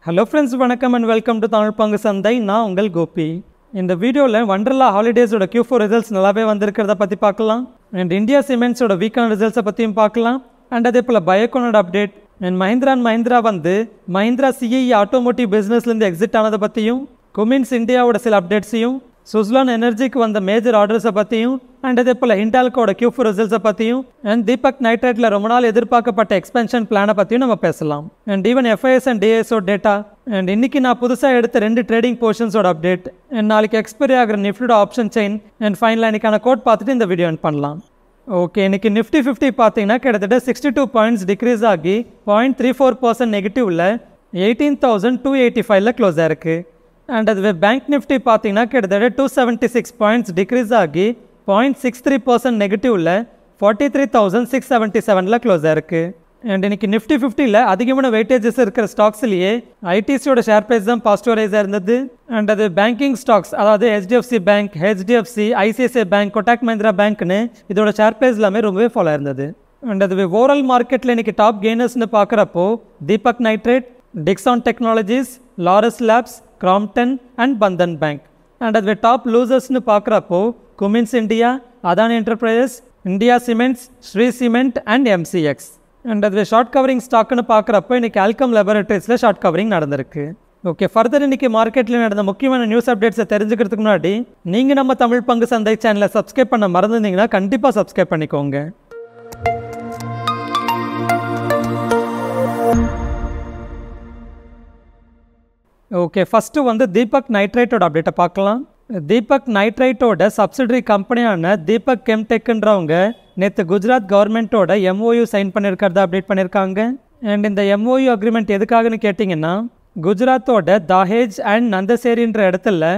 Hello friends, வணக்கம் and welcome to tamilpangusandhai. நான் உங்கள் கோபி. இந்த வீடியோல Wonderla holidays ஓட Q4 results நல்லாவே வந்திருக்கிறத பத்தி பார்க்கலாம். And India Cements ஓட weekend results பத்தியும் பார்க்கலாம். And அதே போல Biocon ஓட update and Mahindra வந்து Mahindra CE automotive businessல இருந்து exit ஆனத பத்தியும் Cummins India ஓட சில updatesையும் Suzlon Energyக்கு வந்த major orders பத்தியும் and அதே போல Hindalco ஓட Q4 results பத்தியும் and Deepak Nitriteல ரொம்ப நாள் எதிர்பார்க்கப்பட்ட expansion plan பத்தியும் நம்ம பேசலாம். And even FIS and DSO data and இன்னைக்கு நான் புதுசா எடுத்த ரெண்டு trading portions ஓட update and நாளைக்கு expiry ஆகிற Nifty option chain and finally இன்னைக்கான கோட் பார்த்துட்டு இந்த வீடியோ end பண்ணலாம். ஓகே, இன்னைக்கு Nifty 50 பார்த்தீங்கன்னா கிட்டத்தட்ட 62 பாயிண்ட்ஸ் டிக்ரீஸ் ஆகி 0.34% நெகட்டிவ்ல 18,285ல க்ளோஸ் ஆயிருக்கு. அண்ட் அதுவே பேங்க் நிஃப்டி பார்த்தீங்கன்னா கிட்டத்தட்ட 276 பாயிண்ட்ஸ் டிக்ரீஸ் ஆகி 0.63% நெகட்டிவ்ல 43,677ல க்ளோஸ் ஆயிருக்கு. அண்ட் இன்னைக்கு Nifty 50ல அதிகமான வெயிட்டேஜஸ் இருக்கிற ஸ்டாக்ஸ்லேயே ஐடிசியோட ஷேர் ப்ரைஸ் தான் பாசிட்டிவ் ரைஸாக இருந்தது. அண்ட் அது பேங்கிங் ஸ்டாக்ஸ், அதாவது HDFC bank, HDFC, ICICI bank, Kotak Mahindra பேங்க்னு இதோட ஷேர் ப்ரைஸ் எல்லாமே ரொம்பவே ஃபாலோ இருந்தது. அண்ட் அதுவே ஓவரால் மார்க்கெட்டில் இன்னைக்கு டாப் கெய்னர்ஸ்னு பார்க்குறப்போ Deepak Nitrite, Dixon Technologies, Laurus Labs, Crompton and Bandhan Bank. And as we top losers nu paakrappo Cummins India, Adani Enterprises, India Cements, Shree Cement and MCX. And as we short covering stock nu paakrappo இன்னைக்கு Alchem Laboratories la short covering நடந்திருக்கு. Okay, further இன்னைக்கு மார்க்கெட்டில் நடந்த முக்கியமான news அப்டேட்ஸை தெரிஞ்சுக்கிறதுக்கு முன்னாடி நீங்கள் நம்ம தமிழ் பங்கு சந்தை சேனலை சப்ஸ்கிரைப் பண்ண மறந்துருந்தீங்கன்னா கண்டிப்பாக சப்ஸ்கிரைப் பண்ணிக்கோங்க. ஓகே, ஃபஸ்ட்டு வந்து தீபக் நைட்ரைட்டோட அப்டேட்டை பார்க்கலாம். தீபக் நைட்ரைட்டோட சப்சிடரி கம்பெனியான தீபக் கெம்டெக்ன்றவங்க நேற்று குஜராத் கவர்மெண்ட்டோட MOU சைன் பண்ணியிருக்கிறத அப்டேட் பண்ணியிருக்காங்க. அண்ட் இந்த MOU அக்ரிமெண்ட் எதுக்காகன்னு கேட்டிங்கன்னா, குஜராத்தோட தாஹேஜ் அண்ட் நந்தசேரின்ற இடத்துல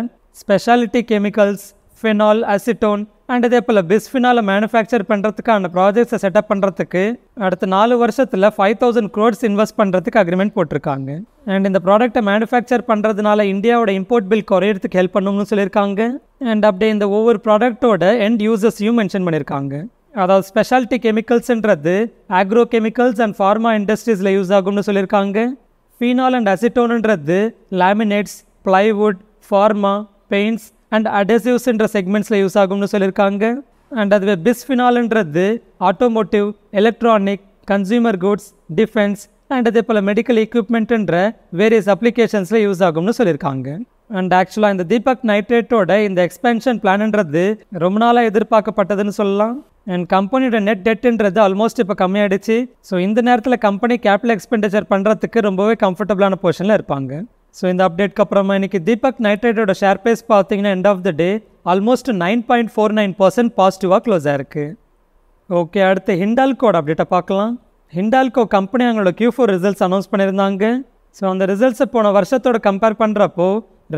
speciality chemicals, phenol, acetone and அதே போல் பிஸ்ஃபினாலை மேனுஃபேக்சர் பண்ணுறதுக்கான ப்ராஜெக்ட்ஸை செட்டப் பண்ணுறதுக்கு அடுத்த 4 வருஷத்தில் 5,000 crores இன்வெஸ்ட் பண்ணுறதுக்கு அக்ரிமெண்ட் போட்டிருக்காங்க. அண்ட் இந்த ப்ராடக்ட்டை மேனுஃபேக்சர் பண்ணுறதுனால இந்தியாவோட இம்போர்ட் பில் குறையிறதுக்கு ஹெல்ப் பண்ணணும்னு சொல்லியிருக்காங்க. அண்ட் அப்படியே இந்த ஒவ்வொரு ப்ராடக்ட்டோட எண்ட் யூசர்ஸையும் மென்ஷன் பண்ணியிருக்காங்க. அதாவது ஸ்பெஷாலிட்டி கெமிக்கல்ஸ்ன்றது ஆக்ரோ கெமிக்கல்ஸ் அண்ட் ஃபார்மா இண்டஸ்ட்ரீஸில் யூஸ் ஆகும்னு சொல்லியிருக்காங்க. ஃபீனால் அண்ட் அசிட்டோன்ன்றது laminates, plywood, pharma, paints and அடெசிவ்ஸ்ன்ற செக்மெண்ட்ஸில் யூஸ் ஆகும்னு சொல்லியிருக்காங்க. அண்ட் அதுவே பிஸ்ஃபினால்ன்றது automotive, electronic, consumer goods, defence and அதே போல் மெடிக்கல் எக்யூப்மெண்ட்டுன்ற வேரியஸ் அப்ளிகேஷன்ஸில் யூஸ் ஆகும்னு சொல்லியிருக்காங்க. அண்ட் ஆக்சுவலாக இந்த தீபக் நைட்ரேட்டோட இந்த எக்ஸ்பென்ஷன் பிளான்ன்றது ரொம்ப நாளாக எதிர்பார்க்கப்பட்டதுன்னு சொல்லலாம். அண்ட் கம்பெனியோட நெட் டெட்டுன்றது ஆல்மோஸ்ட் இப்போ கம்மியாயிடுச்சு. ஸோ இந்த நேரத்தில் கம்பெனி கேபிட்டல் எக்ஸ்பெண்டிச்சர் பண்ணுறதுக்கு ரொம்பவே கம்ஃபர்டபுளான பொசிஷனில் இருப்பாங்க. ஸோ இந்த அப்டேட்க்கு அப்புறமா இன்றைக்கி தீபக் நைட்ரேட்டோட ஷேர் ப்ரைஸ் பார்த்தீங்கன்னா end of the day almost 9.49% பாசிட்டிவாக க்ளோஸ் ஆயிருக்கு. ஓகே, அடுத்து ஹிண்டால்கோட அப்டேட்டை பார்க்கலாம். ஹிண்டால்கோ கம்பெனி அவங்களோட Q4 ரிசல்ட்ஸ் அனௌன்ஸ் பண்ணியிருந்தாங்க. ஸோ அந்த ரிசல்ட்ஸை போன வருஷத்தோட கம்பேர் பண்ணுறப்போ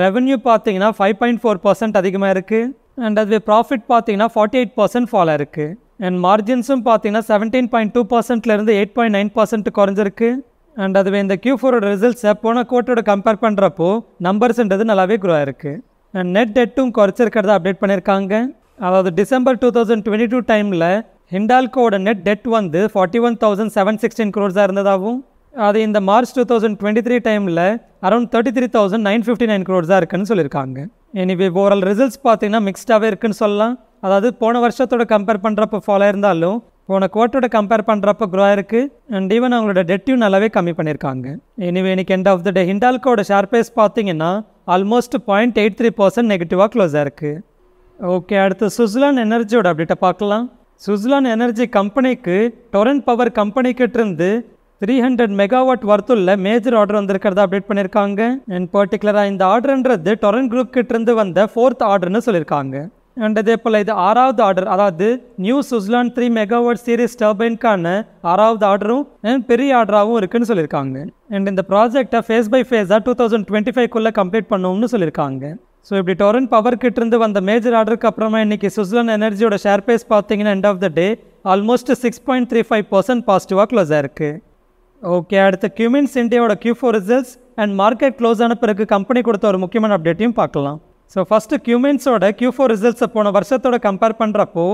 ரெவன்யூ பார்த்தீங்கன்னா 5.4% அதிகமாக இருக்குது. அண்ட் அதுவே ப்ராஃபிட் பார்த்தீங்கன்னா 48% ஃபால் ஆயிருக்கு. அண்ட் மார்ஜின்ஸும் பார்த்தீங்கன்னா 17.2%லேருந்து 8.9% குறைஞ்சிருக்கு. அண்ட் அதுவே இந்த Q4 ரிசல்ட்ஸை போன கோட்டோட கம்பேர் பண்ணுறப்போ நம்பர்ஸ்ன்றது நல்லாவே க்ரோ ஆயிருக்கு. அண்ட் நெட் டெட்டும் குறைச்சிருக்கிறத அப்டேட் பண்ணியிருக்காங்க. அதாவது டிசம்பர் 2022 டைமில் ஹிண்டால்கோட நெட் டெட் வந்து 41,716 crores இருந்ததாகவும் அது இந்த மார்ச் 2023 டைமில் அரௌண்ட் 33,959 crores இருக்குன்னு சொல்லியிருக்காங்க. எனிவே ஓவரால் ரிசல்ட்ஸ் பார்த்தீங்கன்னா மிக்ஸ்டாகவே இருக்குன்னு சொல்லலாம். அதாவது போன வருஷத்தோட கம்பேர் பண்ணுறப்போ ஃபாலோ இருந்தாலும் போன குவார்ட்டரோட கம்பேர் பண்ணுறப்போ க்ரோ ஆயிருக்கு. அண்ட் ஈவன் அவங்களோட டெட்டையும் நல்லாவே கம்மி பண்ணியிருக்காங்க. எனிவே இன்னைக்கு எண்ட் ஆஃப் த டே ஹிண்டால்கோட ஷேர் ப்ரைஸ் பார்த்தீங்கன்னா ஆல்மோஸ்ட் 0.83% நெகட்டிவாக க்ளோஸ் ஆயிருக்கு. ஓகே, அடுத்து சுஸ்லான் எனர்ஜியோட அப்டேட்டை பார்க்கலாம். சுஸ்லான் எனர்ஜி கம்பெனிக்கு டொரண்ட் பவர் கம்பெனிக்கிட்டிருந்து 300 மெகாவாட் வர்த்துள்ள மேஜர் ஆர்டர் வந்திருக்கிறத அப்டேட் பண்ணியிருக்காங்க. அண்ட் பர்டிகுலராக இந்த ஆர்டர்ன்றது டொரண்ட் குரூப் கிட்டிருந்து வந்த 4th ஆர்டர்னு சொல்லியிருக்காங்க. அண்ட் அதே போல் இது 6வது ஆர்டர், அதாவது நியூ சுஸ்லான் 3 மெகாவாட் சீரிஸ் டர்பைனுக்கான 6வது ஆர்டரும் பெரிய ஆர்டராகவும் இருக்குன்னு சொல்லியிருக்காங்க. அண்ட் இந்த ப்ராஜெக்டை ஃபேஸ் பை ஃபேஸாக 2025 கம்ப்ளீட் பண்ணணும்னு சொல்லியிருக்காங்க. ஸோ இப்படி டொரண்ட் பவர் கிட்டிருந்து வந்த மேஜர் ஆர்டருக்கு அப்புறமா இன்றைக்கி சுஸ்லான் எனர்ஜியோட ஷேர் ப்ரைஸ் பார்த்தீங்கன்னா end of the day almost 6.35% பாசிட்டிவாக க்ளோஸ் ஆயிருக்கு. ஓகே, அடுத்து Cummins இந்தியாவோட Q4 results and market close ஆன பிறகு கம்பெனி கொடுத்த ஒரு முக்கியமான அப்டேட்டையும் பார்க்கலாம். ஸோ ஃபஸ்ட்டு Cumminsோட Q4 ரிசல்ட்ஸை போன வருஷத்தோட கம்பேர் பண்ணுறப்போ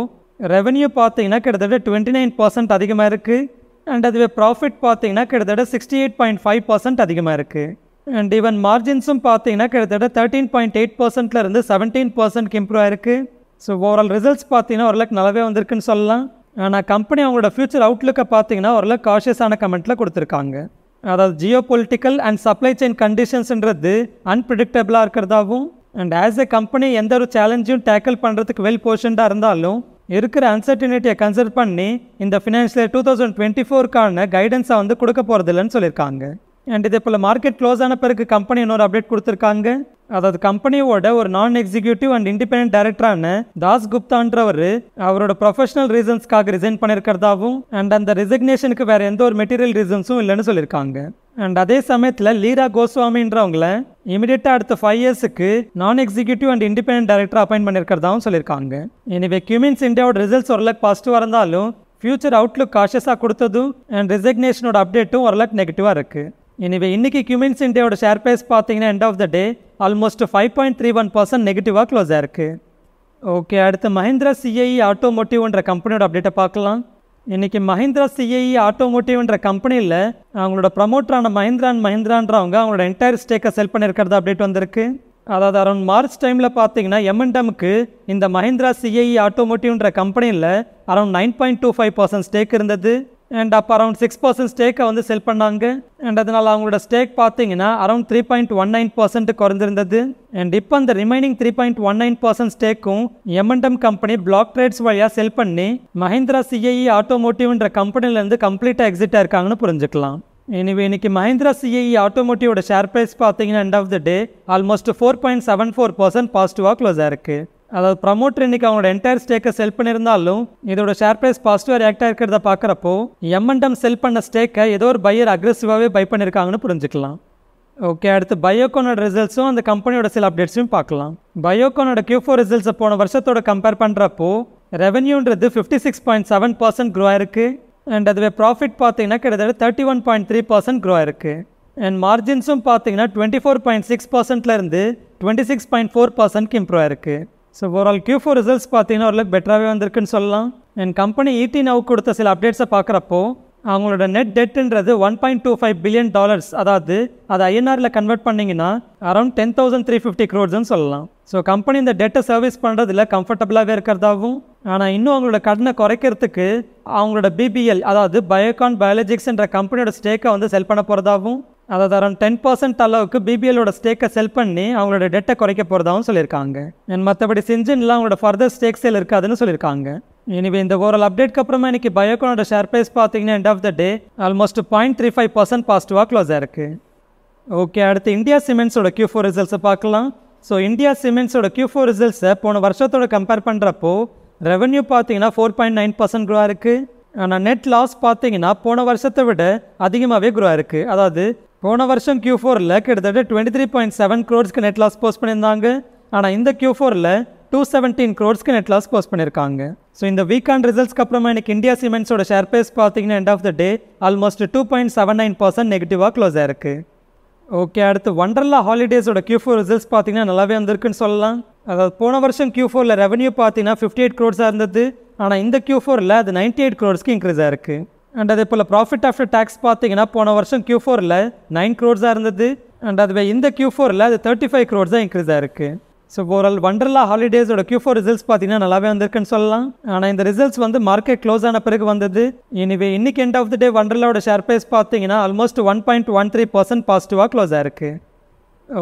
ரெவன்யூ பார்த்தீங்கன்னா கிட்டத்தட்ட 29% அதிகமாக இருக்குது. அண்ட் அதுவே ப்ராஃபிட் பார்த்தீங்கன்னா கிட்டத்தட்ட 68.5% அதிகமாக இருக்குது. அண்ட் ஈவன் மார்ஜின்ஸும் பார்த்தீங்கன்னா கிட்டத்தட்ட 13.8% இருந்து 17% இம்ப்ரூவ் ஆயிருக்கு. ஸோ ஓவரால் ரிசல்ட்ஸ் பார்த்தீங்கன்னா ஓரளவுக்கு நல்லாவே வந்திருக்குன்னு சொல்லலாம். ஆனால் கம்பெனி அவங்களோட ஃபியூச்சர் அவுட்லுக்கை பார்த்தீங்கன்னா ஓரளவுக்கு காஷியஸான கமெண்ட்டில் கொடுத்துருக்காங்க. அதாவது geo political and supply chain கண்டிஷன்ஸ்ன்றது அன்பிரிடிக்டபிளாக இருக்கிறதாகவும் அண்ட் ஆஸ் எ கம்பெனி எந்த ஒரு சேலஞ்சையும் டேக்கிள் பண்ணுறதுக்கு வெல் பொசிஷன்டாக இருந்தாலும் இருக்கிற அன்சர்டினிட்டியை கன்சிடர் பண்ணி இந்த ஃபினான்ஷியல் இயர் 2024க்கான கைடன்ஸை வந்து கொடுக்க போகிறதில்லன்னு சொல்லியிருக்காங்க. அண்ட் இதே போல் மார்க்கெட் க்ளோஸ் ஆன பிறகு கம்பெனி இன்னொரு அப்டேட் கொடுத்துருக்காங்க. அதாவது கம்பெனியோட ஒரு நான் எக்ஸிக்யூட்டிவ் அண்ட் இண்டிபெண்டன்ட் டைரக்டரான தாஸ் குப்தான்றவர் அவரோட ப்ரொஃபஷனல் ரீசன்ஸ்க்காக ரிசைன் பண்ணியிருக்கிறதாவும் அண்ட் அந்த ரிசிக்னேஷனுக்கு வேறு எந்த ஒரு மெட்டீரியல் ரீசன்ஸும் இல்லைன்னு சொல்லியிருக்காங்க. அண்ட் அதே சமயத்தில் லீரா கோஸ்வாமின்றவங்கள இமீடியட்டாக அடுத்த 5 இயர்ஸுக்கு நான் executive and independent director appoint பண்ணியிருக்கிறதாவும் சொல்லியிருக்காங்க. எனவே கியூமின்ஸ் இந்தியாவோட ரிசல்ட்ஸ் ஓரளவுக்கு பாசிட்டிவாக இருந்தாலும் ஃபியூச்சர் அவுட்லுக் காஷியஸாக கொடுத்ததும் அண்ட் ரிசிக்னேஷனோட அப்டேட்டும் ஓரளவுக்கு நெகட்டிவாக இருக்குது. எனவே இன்றைக்கி கியூமின்ஸ் இந்தியாவோட ஷேர் ப்ரைஸ் பார்த்தீங்கன்னா end of the day almost 5.31% நெகட்டிவாக க்ளோஸ் ஆயிருக்கு. ஓகே, அடுத்து மஹிந்திரா சிஐஇ ஆட்டோமோட்டிவ்ன்ற கம்பெனியோட அப்டேட்டை பார்க்கலாம். இன்றைக்கி மஹிந்திரா சிஐஇ ஆட்டோமோட்டிவ்ன்ற கம்பெனியில் அவங்களோட ப்ரமோட்டரான மஹிந்திரான்றவங்க அவங்களோட என்டையர் ஸ்டேக்கை செல் பண்ணியிருக்கிறதா அப்டேட் வந்திருக்கு. அதாவது அரௌண்ட் மார்ச் டைமில் பார்த்தீங்கன்னா M&Mக்கு இந்த மஹிந்திரா சிஐஇ ஆட்டோமோட்டிவ்ன்ற கம்பெனியில் அரௌண்ட் 9.25% ஸ்டேக் இருந்தது. அண்ட் அப்போ அரௌண்ட் 6% ஸ்டேக்கை வந்து செல் பண்ணாங்க. அண்ட் அதனால் அவங்களோட ஸ்டேக் பார்த்தீங்கன்னா அரௌண்ட் 3.19% குறைஞ்சிருந்தது. அண்ட் இப்போ அந்த ரிமைனிங் 3.19% ஸ்டேக்கும் M&M கம்பெனி பிளாக் ட்ரேட்ஸ் வழியாக செல் பண்ணி மஹிந்திரா சிஐஇ ஆட்டோமோட்டிவ்ன்ற கம்பெனிலேருந்து கம்ப்ளீட்டாக எக்ஸிட் ஆயிருக்காங்கன்னு புரிஞ்சுக்கலாம். எனவே இன்னைக்கு மஹிந்திரா சிஐஇ ஆட்டோமோட்டிவோட ஷேர் ப்ரைஸ் பார்த்தீங்கன்னா end of the day almost 4.74% பாசிட்டிவாக க்ளோஸ் ஆயிருக்கு. அதாவது ப்ரமோட்டர் இன்றைக்கி அவங்களோட என்டையர் ஸ்டேக்கை செல் பண்ணியிருந்தாலும் இதோட ஷேர் ப்ரைஸ் பாசிட்டிவாக ரியாக்ட் ஆகிருக்கிறத பார்க்குறப்போ M&M செல் பண்ண ஸ்டேக்கை ஏதோ ஒரு பையர் அக்ரெசிவாகவே பை பண்ணியிருக்காங்கன்னு புரிஞ்சுக்கலாம். ஓகே, அடுத்து பயோகானோட ரிசல்ட்ஸும் அந்த கம்பெனியோட சில அப்டேட்ஸையும் பார்க்கலாம். பயோகானோட Q4 ரிசல்ட்ஸை போன வருஷத்தோட கம்பேர் பண்ணுறப்போ ரெவன்யூன்றது 56.7% க்ரோ ஆயிருக்கு. அண்ட் அதுவே ப்ராஃபிட் பார்த்தீங்கன்னா கிட்டத்தட்ட 31.3% க்ரோ ஆயிருக்கு. அண்ட் மார்ஜின்ஸும் பார்த்தீங்கன்னா 24.6%லேருந்து 26.4% இம்ப்ரூவ் ஆயிருக்கு. ஸோ ஓவரால் Q4 ரிசல்ட்ஸ் பார்த்தீங்கன்னா ஓரளவுக்கு பெட்டராகவே வந்திருக்குன்னு சொல்லலாம். அண்ட் கம்பெனி ET Now கொடுத்த சில அப்டேட்ஸை பார்க்குறப்போ அவங்களோட நெட் டெட்டுன்றது $1.25 பில்லியன், அதாவது அதை INRல கன்வெர்ட் பண்ணிங்கன்னா அரௌண்ட் 10,350 crores சொல்லலாம். ஸோ கம்பெனி இந்த டெட்டை சர்வீஸ் பண்ணுறதுல கம்ஃபர்டபுளாகவே இருக்கிறதாகவும் ஆனால் இன்னும் அவங்களோட கடனை குறைக்கிறதுக்கு அவங்களோட BBL அதாவது பயோகான் பயாலஜிக்ஸ்ன்ற கம்பெனியோட ஸ்டேக்கை வந்து செல் பண்ண போகிறதாகவும் அதாவது அரௌண்ட் 10% அளவுக்கு BBLோட ஸ்டேக்கை செல் பண்ணி அவங்களோட டெட்டை குறைக்க போகிறதாகவும் சொல்லியிருக்காங்க. அண்ட் மற்றபடி சின்ஜின்லாம் அவங்களோட ஃபர்தர் ஸ்டேக் சேல் இருக்காதுன்னு சொல்லியிருக்காங்க. எனவே இந்த ஓவரால் அப்டேட்க்கு அப்புறமா இன்றைக்கி பயோகானோட ஷேர் ப்ரைஸ் பார்த்தீங்கன்னா end of the day almost 0.35% பாசிட்டிவாக க்ளோஸ் ஆயிருக்கு. ஓகே, அடுத்து இந்தியா சிமெண்ட்ஸோட Q4 ரிசல்ட்ஸை பார்க்கலாம். ஸோ இந்தியா சிமெண்ட்ஸோட Q4 ரிசல்ட்ஸை போன வருஷத்தோட கம்பேர் பண்ணுறப்போ ரெவன்யூ பார்த்தீங்கன்னா 4.9% க்ரோ ஆயிருக்கு. ஆனால் நெட் லாஸ் பார்த்தீங்கன்னா போன வருஷத்தை விட அதிகமாகவே க்ரோ ஆயிருக்கு. அதாவது போன வருஷம் Q4ல் கிட்டத்தட்ட 23.7 crores நெட் லாஸ் போஸ்ட் பண்ணியிருந்தாங்க. ஆனால் இந்த Q4ல் 217 crores நெட் லாஸ் போஸ்ட் பண்ணியிருக்காங்க. ஸோ இந்த வீக்கான் ரிசல்ட்ஸ்க்கு அப்புறமா எனக்கு இந்தியா சிமெண்ட்ஸோட ஷேர் ப்ரைஸ் பார்த்தீங்கன்னா end of the day almost 2.79% நெகட்டிவாக க்ளோஸ் ஆயிருக்கு. ஓகே, அடுத்து Wonderla ஹாலிடேஸோட Q4 ரிசல்ட்ஸ் பார்த்தீங்கன்னா நல்லாவே வந்திருக்குன்னு சொல்லலாம். அதாவது போன வருஷம் Q4ல் ரெவன்யூ பார்த்தீங்கன்னா 58 crores இருந்தது. ஆனால் இந்த Q4ல் அது 98 crores இன்க்ரீஸ் ஆயிருக்கு. அண்ட் அதே போல் ப்ராஃபிட் ஆஃப்டர் டேக்ஸ் பார்த்தீங்கன்னா போன வருஷம் Q4ல் 9 crores இருந்தது. அண்ட் அதுவே இந்த Q4ல் அது 35 crores இன்க்ரீஸ் ஆயிருக்கு. So overall Wonderla ஹாலிடேஸோட Q4 results பார்த்தீங்கன்னா நல்லாவே வந்திருக்குன்னு சொல்லலாம். ஆனால் இந்த ரிசல்ட்ஸ் வந்து மார்க்கெட் க்ளோஸ் ஆன பிறகு வந்தது. எனவே இன்னைக்கு எண்ட் ஆஃப் த டே Wonderlaவோட ஷேர் ப்ரைஸ் பார்த்தீங்கன்னா ஆல்மோஸ்ட் 1.13% பாசிட்டிவாக க்ளோஸ் ஆயிருக்கு.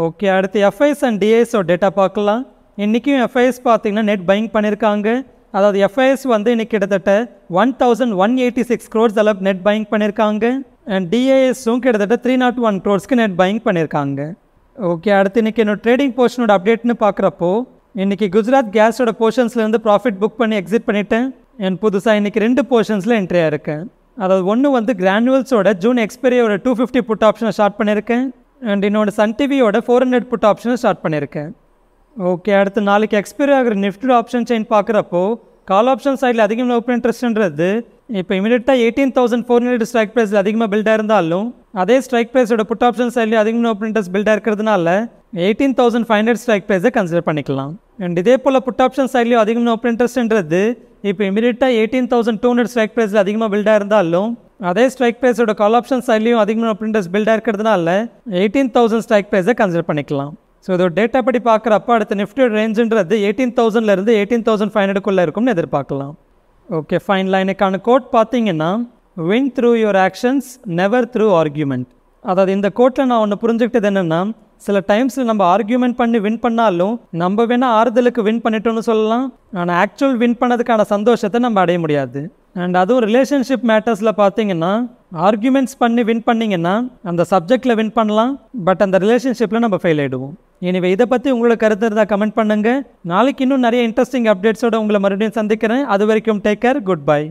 ஓகே, அடுத்து FIS அண்ட் DISஓட டேட்டா பார்க்கலாம். இன்றைக்கும் FIS பார்த்தீங்கன்னா நெட் பையிங் பண்ணியிருக்காங்க. அதாவது FIS வந்து இன்னைக்கு கிட்டத்தட்ட 1,186 crores அளவுக்கு நெட் பையிங் பண்ணியிருக்காங்க. அண்ட் DISவும் கிட்டத்தட்ட 301 crores நெட் பையிங் பண்ணியிருக்காங்க. ஓகே, அடுத்து இன்றைக்கி என்னோட ட்ரேடிங் போர்ஷனோட அப்டேட்னு பார்க்குறப்போ இன்றைக்கி குஜராத் கேஸோட போர்ஷன்ஸ்லேருந்து ப்ராஃபிட் புக் பண்ணி எக்ஸிட் பண்ணிவிட்டேன். அண்ட் புதுசாக இன்றைக்கி 2 போர்ஷன்ஸில் என்ட்ரி ஆயிருக்கேன். அதாவது ஒன்று வந்து கிரானுவல்ஸோட ஜூன் எக்ஸ்பைரியோட 250 புட் ஆப்ஷனை ஸ்டார்ட் பண்ணியிருக்கேன். அண்ட் இன்னொன்று சன் டிவியோட 400 புட் ஆப்ஷனை ஸ்டார்ட் பண்ணியிருக்கேன். ஓகே, அடுத்து நாளைக்கு எக்ஸ்பைரி ஆகிற நிஃப்டி ஆப்ஷன் செயின் பார்க்குறப்போ கால் ஆப்ஷன் சைடில் அதிகமாக ஓப்பன் இன்ட்ரெஸ்ட்ன்றது இப்போ இமீடியட்டாக 18,400 ஸ்ட்ரைக் ப்ரைஸில் அதிகமாக பில்டாக இருந்தாலும் அதே ஸ்ட்ரைக் ப்ரைஸோட புட் ஆப்ஷன் சைட்லேயும் அதிகமாக ஓப்பன் இன்ட்ரெஸ்ட் பில்டாக இருக்கிறதுனால 18,500 ஸ்ட்ரைக் ப்ரைஸை கன்சிடர் பண்ணிக்கலாம். அண்ட் இதே போல் புட் ஆப்ஷன் சைட்லேயும் அதிகமாக ஓப்பன் இன்ட்ரெஸ்ட்ன்றது இப்போ இமீடியட்டாக 18,200 ஸ்ட்ரைக் ப்ரைஸில் அதிகமாக பில்டாக இருந்தாலும் அதே ஸ்ட்ரைக் ப்ரைஸோட கால் ஆப்ஷன் சைட்லையும் அதிகமாக ப்ரிண்டர்ஸ் பில்டாக இருக்கிறதுனால 18,000 ஸ்ட்ரைக் ப்ரைஸை கன்சிடர் பண்ணிக்கலாம். ஸோ இதோட டேட்டா படி பார்க்குறப்ப அடுத்த நிஃப்டியோட ரேஞ்சுன்றது 18,000லேருந்து 18,500க்குள்ளே இருக்கும்னு எதிர்பார்க்கலாம். Okay fine. லைனுக்கான கோட் பார்த்தீங்கன்னா win through your actions never through argument. அதாவது இந்த கோட்டில் நான் ஒன்று புரிஞ்சுக்கிட்டது என்னென்னா, சில டைம்ஸில் நம்ம ஆர்கியூமெண்ட் பண்ணி வின் பண்ணாலும் நம்ம வேணால் ஆறுதலுக்கு வின் பண்ணிட்டோன்னு சொல்லலாம், ஆனால் ஆக்சுவல் வின் பண்ணதுக்கான சந்தோஷத்தை நம்ம அடைய முடியாது. அண்ட் அதுவும் ரிலேஷன்ஷிப் மேட்டர்ஸில் பார்த்தீங்கன்னா ஆர்கியூமெண்ட்ஸ் பண்ணி வின் பண்ணிங்கன்னா அந்த சப்ஜெக்டில் வின் பண்ணலாம், பட் அந்த ரிலேஷன்ஷிப்பில் நம்ம ஃபெயில் ஆகிடுவோம். எனவே இதை பற்றி உங்களுக்கு கருத்து இருந்தால் கமெண்ட் பண்ணுங்கள். நாளைக்கு இன்னும் நிறைய இன்ட்ரெஸ்டிங் அப்டேட்ஸோடு உங்களை மறுபடியும் சந்திக்கிறேன். அது வரைக்கும் டேக் கேர், குட் பை.